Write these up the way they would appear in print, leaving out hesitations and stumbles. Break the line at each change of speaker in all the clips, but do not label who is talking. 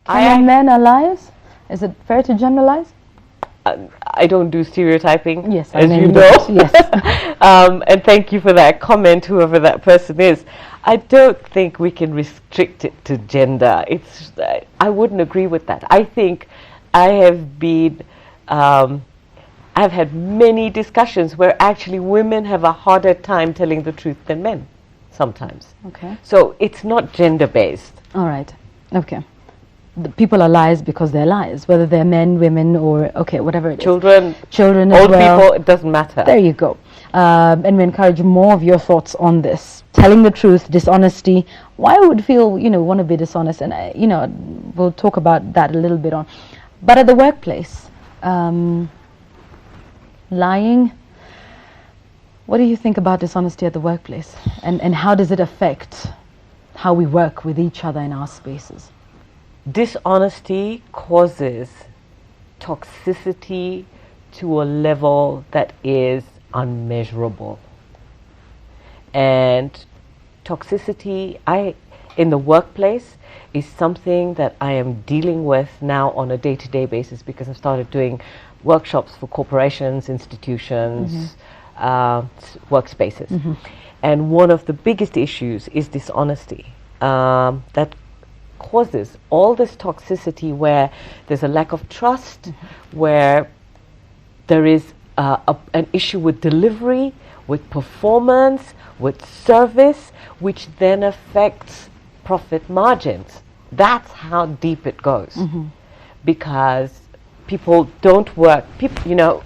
Can men are liars? Is it fair to generalize?
I don't do stereotyping,
Yes,
as you
you
know.
don't. Yes.
And thank you for that comment, whoever that person is. I don't think we can restrict it to gender. I wouldn't agree with that. I think I have been, I've had many discussions where actually women have a harder time telling the truth than men sometimes.
Okay.
So it's not gender-based.
All right. Okay. The people are liars because they're liars, whether they're men, women, or okay, whatever it is. Children as
old
well.
people, it doesn't matter.
There you go. And we encourage more of your thoughts on this. Telling the truth, dishonesty. Why would feel, want to be dishonest? And, we'll talk about that a little bit on. But at the workplace, lying. What do you think about dishonesty at the workplace? And how does it affect how we work with each other in our spaces?
Dishonesty causes toxicity to a level that is unmeasurable. And toxicity in the workplace is something that I am dealing with now on a day-to-day basis because I've started doing workshops for corporations, institutions, workspaces. Mm-hmm. And one of the biggest issues is dishonesty. That causes all this toxicity where there's a lack of trust, where there is an issue with delivery, with performance, with service, which then affects profit margins. That's how deep it goes. Mm-hmm. Because people don't work, the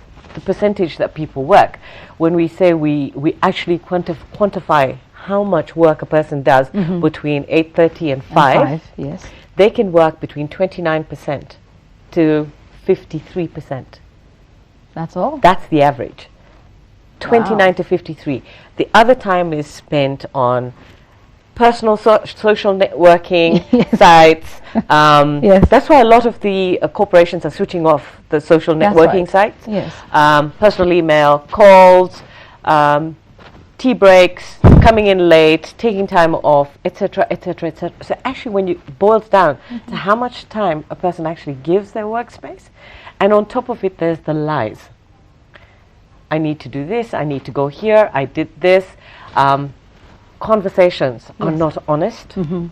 percentage that people work, when we say we actually quantify how much work a person does between 8:30 and 5,
yes.
They can work between 29% to 53%.
That's all?
That's the average. 29 to 53. The other time is spent on personal social networking sites.
Yes.
That's why a lot of the corporations are switching off the social networking sites.
Yes.
Personal email, calls, tea breaks, coming in late, taking time off, etc., etc., etc. So actually, when it boils down to how much time a person actually gives their workspace, and on top of it, there's the lies. I need to do this, I need to go here, I did this. Conversations are not honest. Mm-hmm.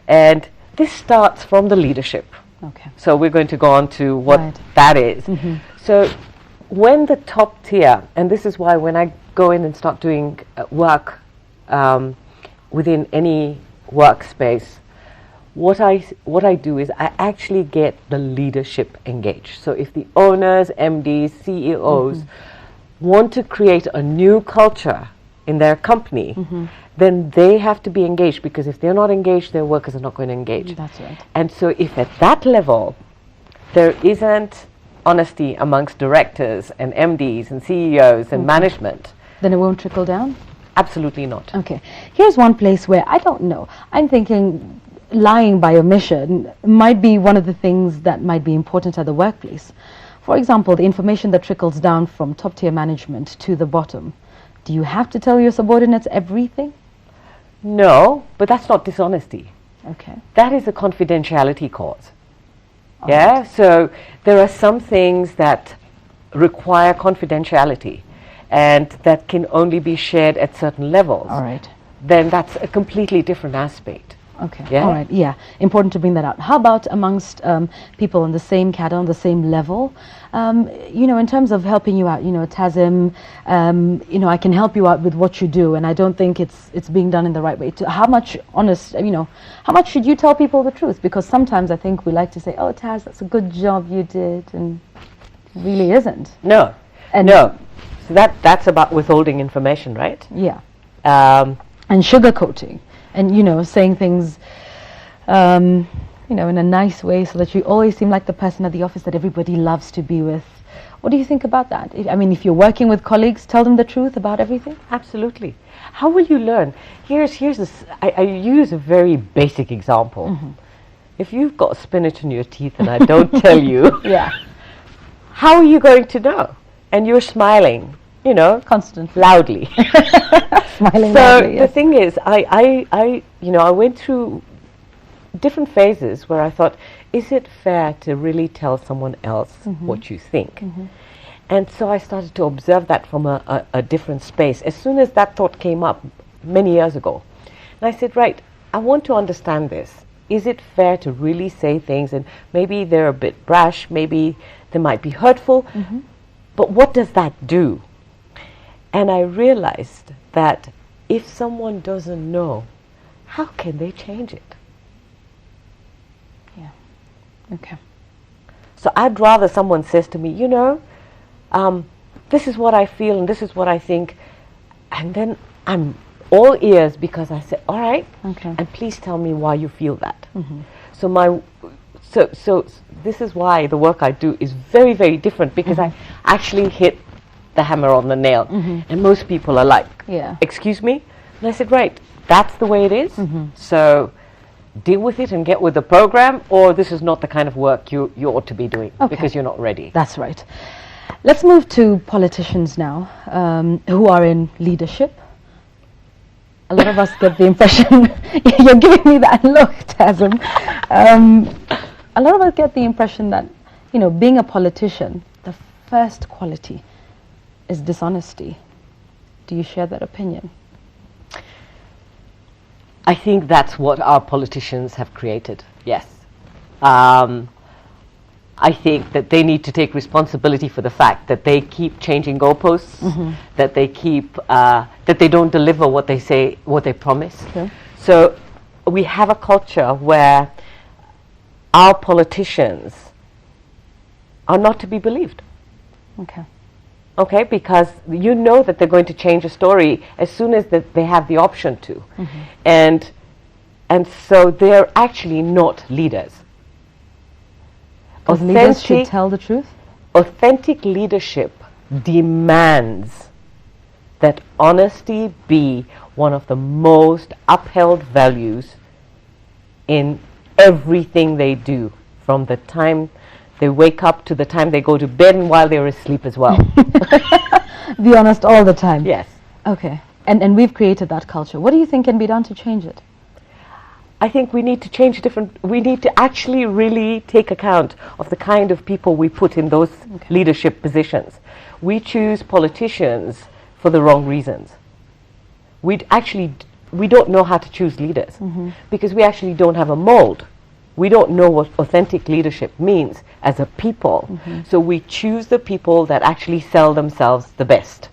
And this starts from the leadership.
Okay.
So we're going to go on to what that is. Mm-hmm. So when the top tier, and this is why when I go in and start doing work within any workspace, what I do is I actually get the leadership engaged. So if the owners, MDs, CEOs want to create a new culture in their company, then they have to be engaged, because if they're not engaged, their workers are not going to engage.
That's right.
And so if at that level there isn't honesty amongst directors and MDs and CEOs and management,
then it won't trickle down?
Absolutely not.
Okay. Here's one place where I don't know. I'm thinking lying by omission might be one of the things that might be important at the workplace. For example, the information that trickles down from top tier management to the bottom. Do you have to tell your subordinates everything?
No, but that's not dishonesty.
Okay.
That is a confidentiality clause.
All
Yeah,
right.
so there are some things that require confidentiality and that can only be shared at certain levels.
All right.
Then that's a completely different aspect.
Okay.
Yeah?
All right. Yeah. Important to bring that out. How about amongst people on the same cadre, on the same level? In terms of helping you out, TASM, I can help you out with what you do, and I don't think it's being done in the right way. How much how much should you tell people the truth? Because sometimes I think we like to say, "Oh, Taz, that's a good job you did," and it really isn't.
No. No. So that's about withholding information, right?
Yeah.
And
sugarcoating. And, saying things, in a nice way so that you always seem like the person at the office that everybody loves to be with. What do you think about that? If you're working with colleagues, tell them the truth about everything?
Absolutely. How will you learn? Here's this. I use a very basic example. Mm-hmm. If you've got spinach in your teeth and I don't tell you, how are you going to know? And you're smiling,
constantly,
loudly.
Smiling
so
loudly, yes.
The thing is, I went through different phases where I thought, is it fair to really tell someone else what you think? And so I started to observe that from a different space. As soon as that thought came up many years ago, and I said, right, I want to understand this. Is it fair to really say things, and maybe they're a bit brash, maybe they might be hurtful, but what does that do? And I realized that if someone doesn't know, how can they change it?
Yeah. Okay.
So I'd rather someone says to me, you know, this is what I feel and this is what I think, and then I'm all ears because I say, all right, and please tell me why you feel that. So this is why the work I do is very, very different, because I actually hit the hammer on the nail, and most people are like, excuse me? And I said, right, that's the way it is, so deal with it and get with the program, or this is not the kind of work you ought to be doing, because you're not ready.
That's right. Let's move to politicians now, who are in leadership. A lot of us get the impression, you're giving me that look, Tazim. A lot of us get the impression that, you know, being a politician, the first quality is dishonesty. Do you share that opinion?
I think that's what our politicians have created, yes. I think that they need to take responsibility for the fact that they keep changing goalposts, that they keep, that they don't deliver what they say, what they promise. So we have a culture where our politicians are not to be believed. Okay, because you know that they're going to change a story as soon as they have the option to. And so they're actually not leaders.
Because leaders should tell the truth?
Authentic leadership demands that honesty be one of the most upheld values in everything they do, from the time they wake up to the time they go to bed, and while they're asleep as well.
Be honest all the time?
Yes.
Okay. And we've created that culture. What do you think can be done to change it?
I think we need to change we need to actually really take account of the kind of people we put in those leadership positions. We choose politicians for the wrong reasons. We don't know how to choose leaders, because we actually don't have a mold. We don't know what authentic leadership means as a people. So we choose the people that actually sell themselves the best.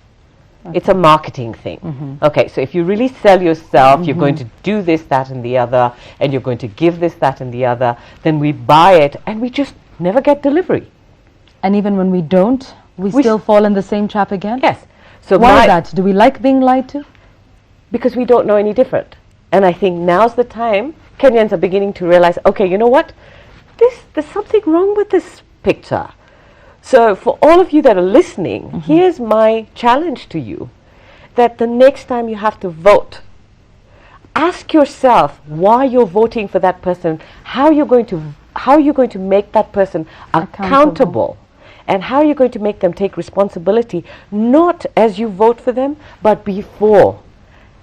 It's a marketing thing. Okay, so if you really sell yourself, you're going to do this, that, and the other, and you're going to give this, that, and the other, then we buy it, and we just never get delivery.
And even when we don't, we still fall in the same trap again?
Yes. So
why is that? Do we like being lied to?
Because we don't know any different. And I think now's the time Kenyans are beginning to realize, okay, you know what? There's something wrong with this picture. So for all of you that are listening, here's my challenge to you, that the next time you have to vote, ask yourself why you're voting for that person, how you're going to make that person accountable, and how you're going to make them take responsibility, not as you vote for them, but before.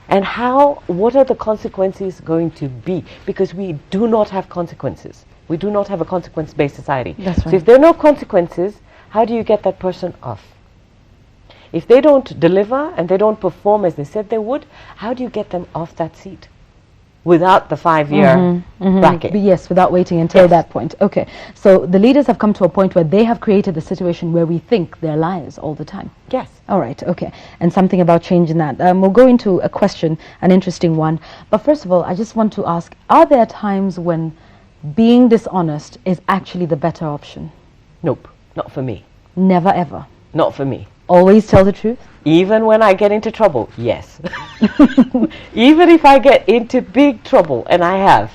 And what are the consequences going to be? Because we do not have consequences. We do not have a consequence-based society.
That's right.
So if there are no consequences, how do you get that person off? If they don't deliver and they don't perform as they said they would, how do you get them off that seat without the 5-year bracket?
Yes, without waiting until that point. Okay, so the leaders have come to a point where they have created a situation where we think they're liars all the time.
Yes.
All right, okay. And something about changing that. We'll go into a question, an interesting one. But first of all, I just want to ask, are there times when being dishonest is actually the better option?
Nope, not for me.
Never ever?
Not for me.
Always tell the truth?
Even when I get into trouble, yes. Even if I get into big trouble, and I have.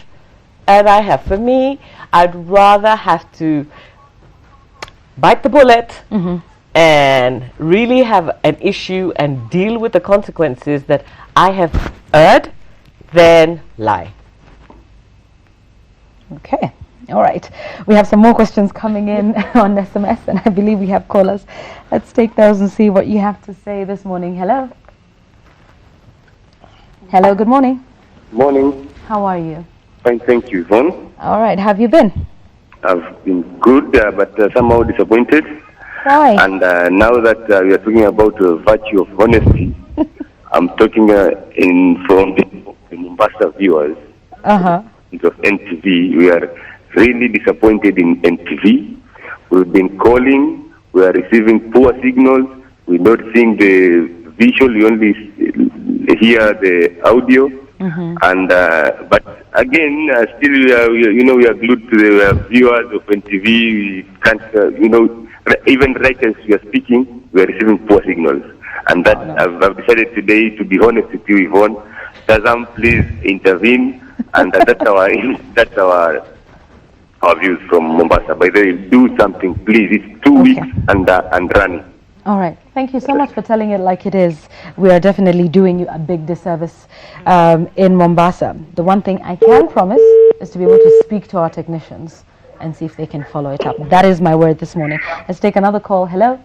For me, I'd rather have to bite the bullet and really have an issue and deal with the consequences that I have erred than lie.
Okay. All right. We have some more questions coming in on SMS, and I believe we have callers. Let's take those and see what you have to say this morning. Hello. Hello, good morning.
Morning.
How are you?
Fine, thank you, Yvonne.
All right, have you been?
I've been good, but somehow disappointed.
Why?
And now that we are talking about the virtue of honesty, I'm talking from the Mombasa viewers
Uh-huh.
of NTV. We are really disappointed in NTV. We've been calling, we are receiving poor signals, we're not seeing the visual, we only hear the audio. And but again, still we are glued to the viewers of NTV. We can't, even right as we are speaking, we are receiving poor signals. And that I've decided today to be honest with you, Yvonne. Tazam, please intervene, and that's our views from Mombasa. By the way, do something, please. It's 2 weeks and running.
All right. Thank you so much for telling it like it is. We are definitely doing you a big disservice in Mombasa. The one thing I can promise is to be able to speak to our technicians and see if they can follow it up. That is my word this morning. Let's take another call. Hello?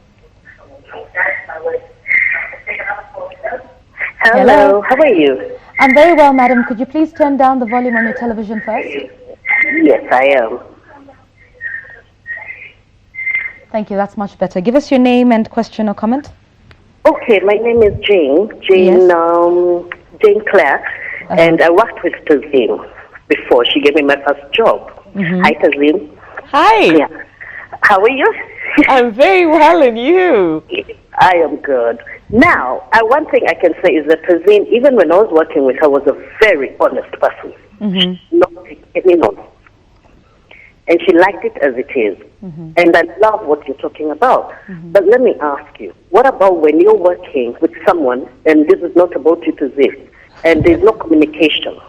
Hello, how are you?
I'm very well, madam. Could you please turn down the volume on your television first?
Yes, I am.
Thank you. That's much better. Give us your name and question or comment.
Okay, my name is Jane. Jane Clare, and I worked with Tazim before. She gave me my first job. Hi, Tazim.
Hi.
Yeah. How are you?
I'm very well, and you?
I am good. Now, one thing I can say is that Tazim, even when I was working with her, was a very honest person. Not any nonsense. And she liked it as it is. And I love what you're talking about. But let me ask you, what about when you're working with someone, and this is not about you to this, and there's no communication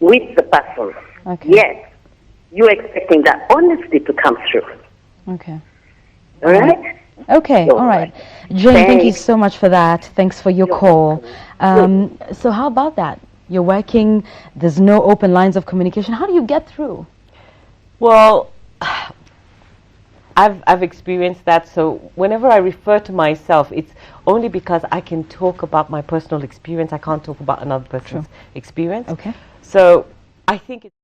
with the person? Yes, you're expecting that honesty to come through.
Okay.
All right?
Okay, all right. Jane, thank you so much for that. Thanks for your call. So how about that? You're working, there's no open lines of communication. How do you get through?
Well, I've experienced that. So whenever I refer to myself, it's only because I can talk about my personal experience. I can't talk about another person's experience.
Okay.
So I think it's